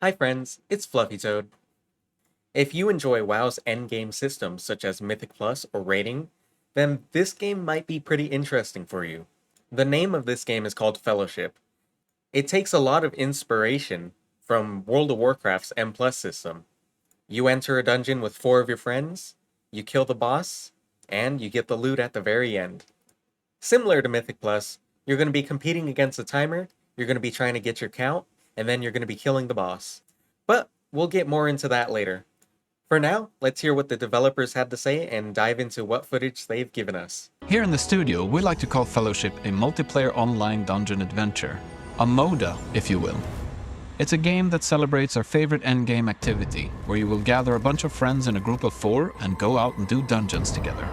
Hi friends, it's Fluffy Toad. If you enjoy WoW's endgame systems such as Mythic Plus or Rating, then this game might be pretty interesting for you. The name of this game is called Fellowship. It takes a lot of inspiration from World of Warcraft's M Plus system. You enter a dungeon with 4 of your friends, you kill the boss, and you get the loot at the very end. Similar to Mythic Plus, you're going to be competing against a timer, you're going to be trying to get your count, and then you're going to be killing the boss. But we'll get more into that later. For now, let's hear what the developers had to say and dive into what footage they've given us. Here in the studio, we like to call Fellowship a multiplayer online dungeon adventure. A MODA, if you will. It's a game that celebrates our favorite endgame activity, where you will gather a bunch of friends in a group of 4 and go out and do dungeons together.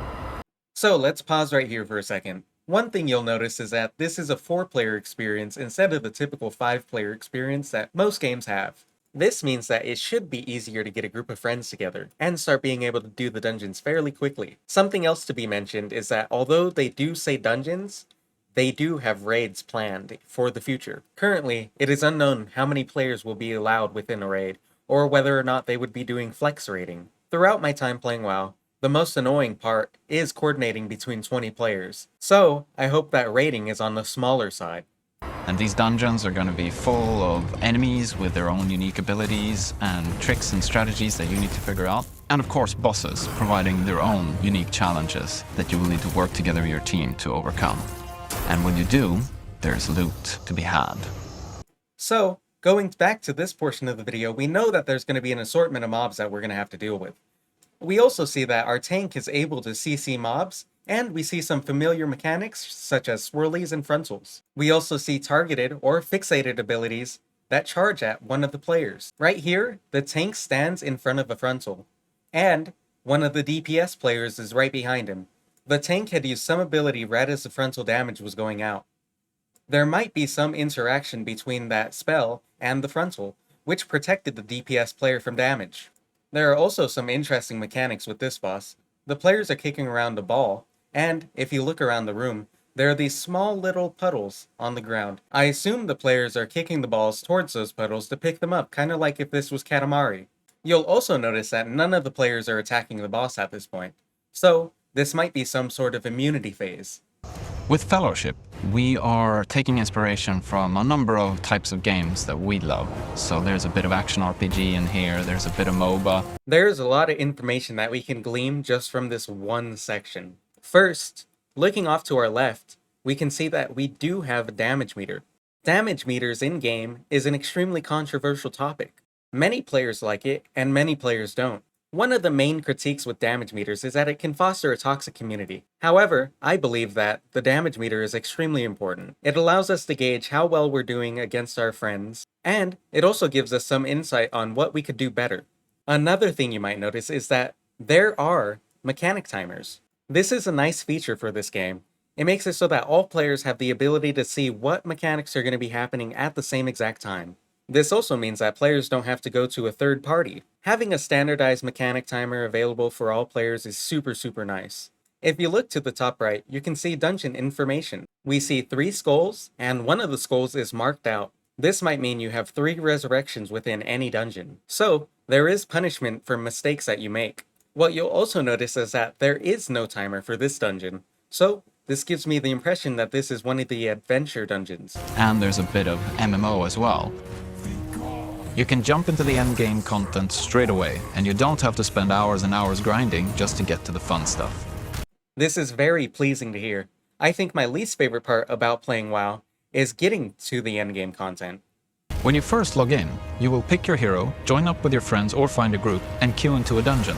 So let's pause right here for a second. One thing you'll notice is that this is a 4-player experience instead of the typical 5-player experience that most games have. This means that it should be easier to get a group of friends together and start being able to do the dungeons fairly quickly. Something else to be mentioned is that although they do say dungeons, they do have raids planned for the future. Currently, it is unknown how many players will be allowed within a raid, or whether or not they would be doing flex raiding. Throughout my time playing WoW, the most annoying part is coordinating between 20 players, so I hope that raiding is on the smaller side. And these dungeons are going to be full of enemies with their own unique abilities and tricks and strategies that you need to figure out. And of course, bosses providing their own unique challenges that you will need to work together with your team to overcome. And when you do, there's loot to be had. So, going back to this portion of the video, we know that there's going to be an assortment of mobs that we're going to have to deal with. We also see that our tank is able to CC mobs, and we see some familiar mechanics such as swirlies and frontals. We also see targeted or fixated abilities that charge at one of the players. Right here, the tank stands in front of a frontal, and one of the DPS players is right behind him. The tank had used some ability right as the frontal damage was going out. There might be some interaction between that spell and the frontal, which protected the DPS player from damage. There are also some interesting mechanics with this boss. The players are kicking around a ball, and if you look around the room, there are these small little puddles on the ground. I assume the players are kicking the balls towards those puddles to pick them up, kind of like if this was Katamari. You'll also notice that none of the players are attacking the boss at this point, so this might be some sort of immunity phase. With Fellowship, we are taking inspiration from a number of types of games that we love. So there's a bit of action RPG in here, there's a bit of MOBA. There's a lot of information that we can glean just from this one section. First, looking off to our left, we can see that we do have a damage meter. Damage meters in-game is an extremely controversial topic. Many players like it, and many players don't. One of the main critiques with damage meters is that it can foster a toxic community. However, I believe that the damage meter is extremely important. It allows us to gauge how well we're doing against our friends, and it also gives us some insight on what we could do better. Another thing you might notice is that there are mechanic timers. This is a nice feature for this game. It makes it so that all players have the ability to see what mechanics are going to be happening at the same exact time. This also means that players don't have to go to a third party. Having a standardized mechanic timer available for all players is super nice. If you look to the top right, you can see dungeon information. We see 3 skulls, and one of the skulls is marked out. This might mean you have 3 resurrections within any dungeon. So, there is punishment for mistakes that you make. What you'll also notice is that there is no timer for this dungeon. So, this gives me the impression that this is one of the adventure dungeons. And there's a bit of MMO as well. You can jump into the endgame content straight away, and you don't have to spend hours and hours grinding just to get to the fun stuff. This is very pleasing to hear. I think my least favorite part about playing WoW is getting to the endgame content. When you first log in, you will pick your hero, join up with your friends or find a group, and queue into a dungeon.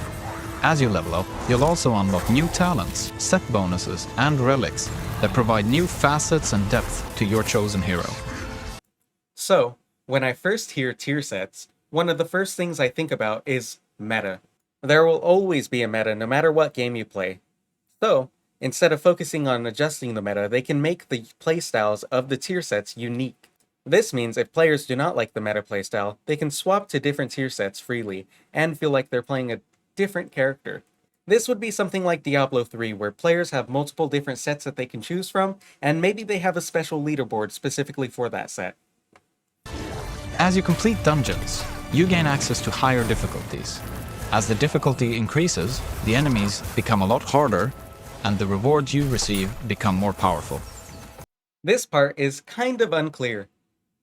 As you level up, you'll also unlock new talents, set bonuses, and relics that provide new facets and depth to your chosen hero. So, when I first hear tier sets, one of the first things I think about is meta. There will always be a meta no matter what game you play. So, instead of focusing on adjusting the meta, they can make the playstyles of the tier sets unique. This means if players do not like the meta playstyle, they can swap to different tier sets freely and feel like they're playing a different character. This would be something like Diablo 3, where players have multiple different sets that they can choose from, and maybe they have a special leaderboard specifically for that set. As you complete dungeons, you gain access to higher difficulties. As the difficulty increases, the enemies become a lot harder, and the rewards you receive become more powerful. This part is kind of unclear.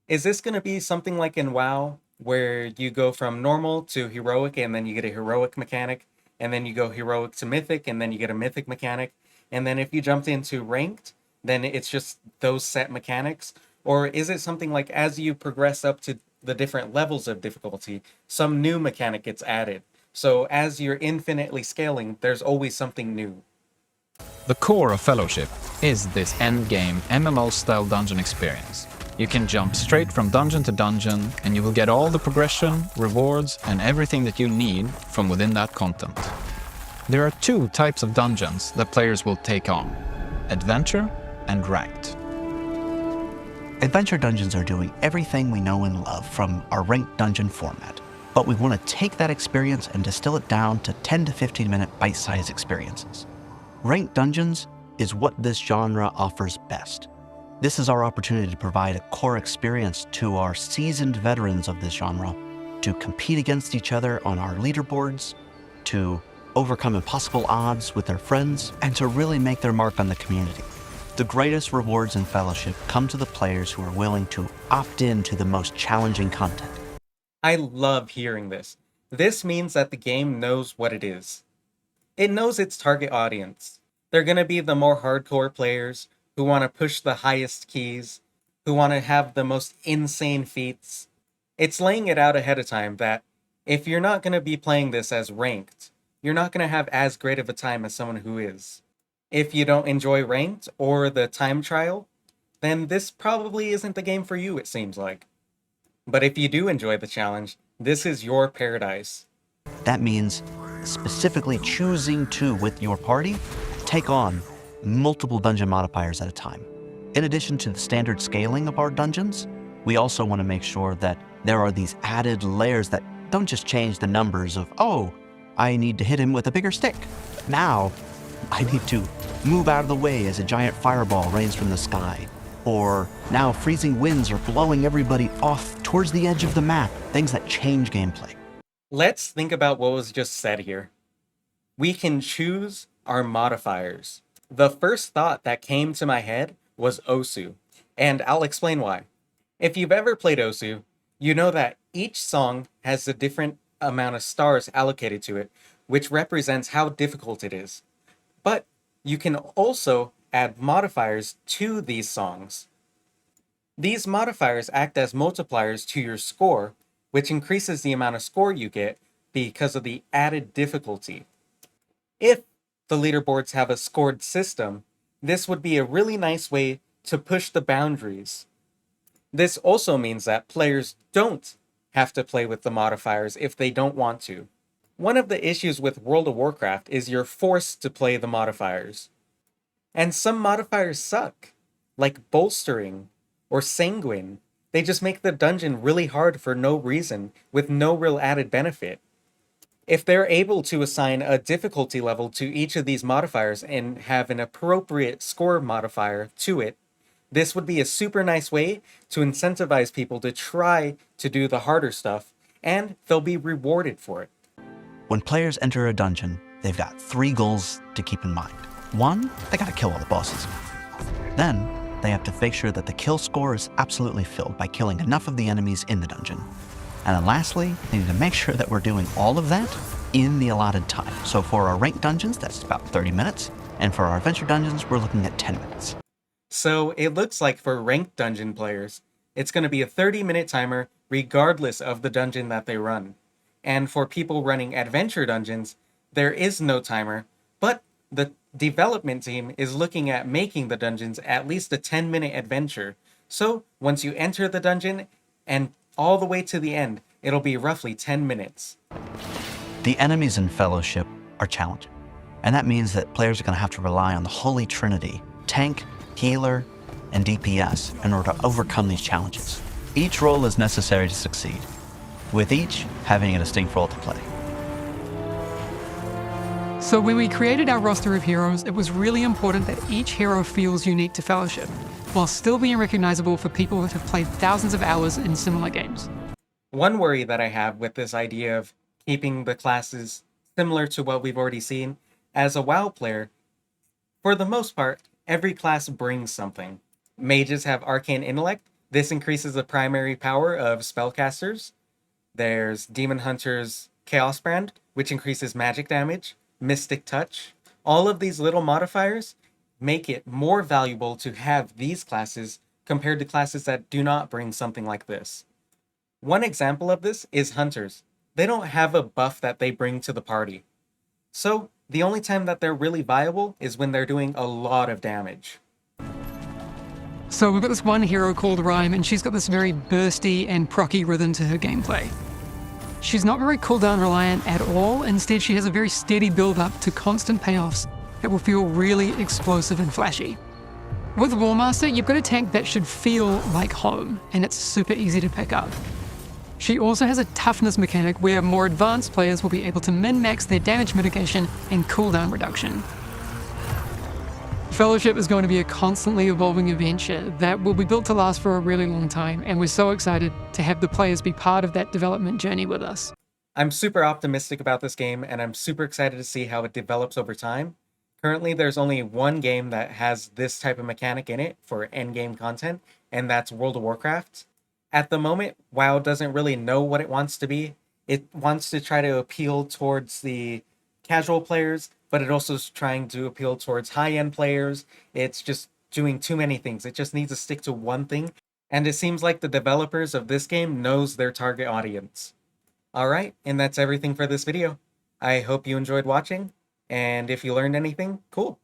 Is this going to be something like in WoW, where you go from normal to heroic and then you get a heroic mechanic, and then you go heroic to mythic and then you get a mythic mechanic, and then if you jumped into ranked, then it's just those set mechanics? Or is it something like as you progress up to the different levels of difficulty, some new mechanic gets added? So as you're infinitely scaling, there's always something new. The core of Fellowship is this endgame MMO-style dungeon experience. You can jump straight from dungeon to dungeon, and you will get all the progression, rewards, and everything that you need from within that content. There are two types of dungeons that players will take on: Adventure and Ranked. Adventure dungeons are doing everything we know and love from our ranked dungeon format, but we want to take that experience and distill it down to 10 to 15 minute bite-sized experiences. Ranked dungeons is what this genre offers best. This is our opportunity to provide a core experience to our seasoned veterans of this genre, to compete against each other on our leaderboards, to overcome impossible odds with their friends, and to really make their mark on the community. The greatest rewards in Fellowship come to the players who are willing to opt in to the most challenging content. I love hearing this. This means that the game knows what it is. It knows its target audience. They're going to be the more hardcore players who want to push the highest keys, who want to have the most insane feats. It's laying it out ahead of time that if you're not going to be playing this as ranked, you're not going to have as great of a time as someone who is. If you don't enjoy ranked or the time trial, then this probably isn't the game for you, it seems like. But if you do enjoy the challenge, this is your paradise. That means specifically choosing to, with your party, take on multiple dungeon modifiers at a time. In addition to the standard scaling of our dungeons, we also want to make sure that there are these added layers that don't just change the numbers of, oh, I need to hit him with a bigger stick. Now, I need to move out of the way as a giant fireball rains from the sky. Or now freezing winds are blowing everybody off towards the edge of the map, things that change gameplay. Let's think about what was just said here. We can choose our modifiers. The first thought that came to my head was Osu, and I'll explain why. If you've ever played Osu, you know that each song has a different amount of stars allocated to it, which represents how difficult it is. But you can also add modifiers to these songs. These modifiers act as multipliers to your score, which increases the amount of score you get because of the added difficulty. If the leaderboards have a scored system, this would be a really nice way to push the boundaries. This also means that players don't have to play with the modifiers if they don't want to. One of the issues with World of Warcraft is you're forced to play the modifiers. And some modifiers suck, like bolstering or sanguine. They just make the dungeon really hard for no reason, with no real added benefit. If they're able to assign a difficulty level to each of these modifiers and have an appropriate score modifier to it, this would be a super nice way to incentivize people to try to do the harder stuff, and they'll be rewarded for it. When players enter a dungeon, they've got 3 goals to keep in mind. 1, they gotta kill all the bosses. Then, they have to make sure that the kill score is absolutely filled by killing enough of the enemies in the dungeon. And then lastly, they need to make sure that we're doing all of that in the allotted time. So for our ranked dungeons, that's about 30 minutes. And for our adventure dungeons, we're looking at 10 minutes. So it looks like for ranked dungeon players, it's going to be a 30-minute timer regardless of the dungeon that they run. And for people running adventure dungeons, there is no timer, but the development team is looking at making the dungeons at least a 10-minute adventure. So once you enter the dungeon and all the way to the end, it'll be roughly 10 minutes. The enemies in Fellowship are challenging, and that means that players are going to have to rely on the holy trinity: tank, healer, and DPS in order to overcome these challenges. Each role is necessary to succeed, with each having a distinct role to play. So when we created our roster of heroes, it was really important that each hero feels unique to Fellowship, while still being recognizable for people that have played thousands of hours in similar games. One worry that I have with this idea of keeping the classes similar to what we've already seen, as a WoW player, for the most part, every class brings something. Mages have arcane intellect. This increases the primary power of spellcasters. There's Demon Hunter's Chaos Brand, which increases magic damage, Mystic Touch. All of these little modifiers make it more valuable to have these classes compared to classes that do not bring something like this. One example of this is Hunters. They don't have a buff that they bring to the party. So, the only time that they're really viable is when they're doing a lot of damage. So we've got this one hero called Rhyme, and she's got this very bursty and procky rhythm to her gameplay. She's not very cooldown reliant at all. Instead, she has a very steady build up to constant payoffs that will feel really explosive and flashy. With Warmaster, you've got a tank that should feel like home, and it's super easy to pick up. She also has a toughness mechanic where more advanced players will be able to min-max their damage mitigation and cooldown reduction. Fellowship is going to be a constantly evolving adventure that will be built to last for a really long time, and we're so excited to have the players be part of that development journey with us. I'm super optimistic about this game, and I'm super excited to see how it develops over time. Currently, there's only one game that has this type of mechanic in it for endgame content, and that's World of Warcraft. At the moment, WoW doesn't really know what it wants to be. It wants to try to appeal towards the casual players, but it also is trying to appeal towards high-end players. It's just doing too many things. It just needs to stick to one thing, and it seems like the developers of this game knows their target audience. Alright, and that's everything for this video. I hope you enjoyed watching, and if you learned anything, cool.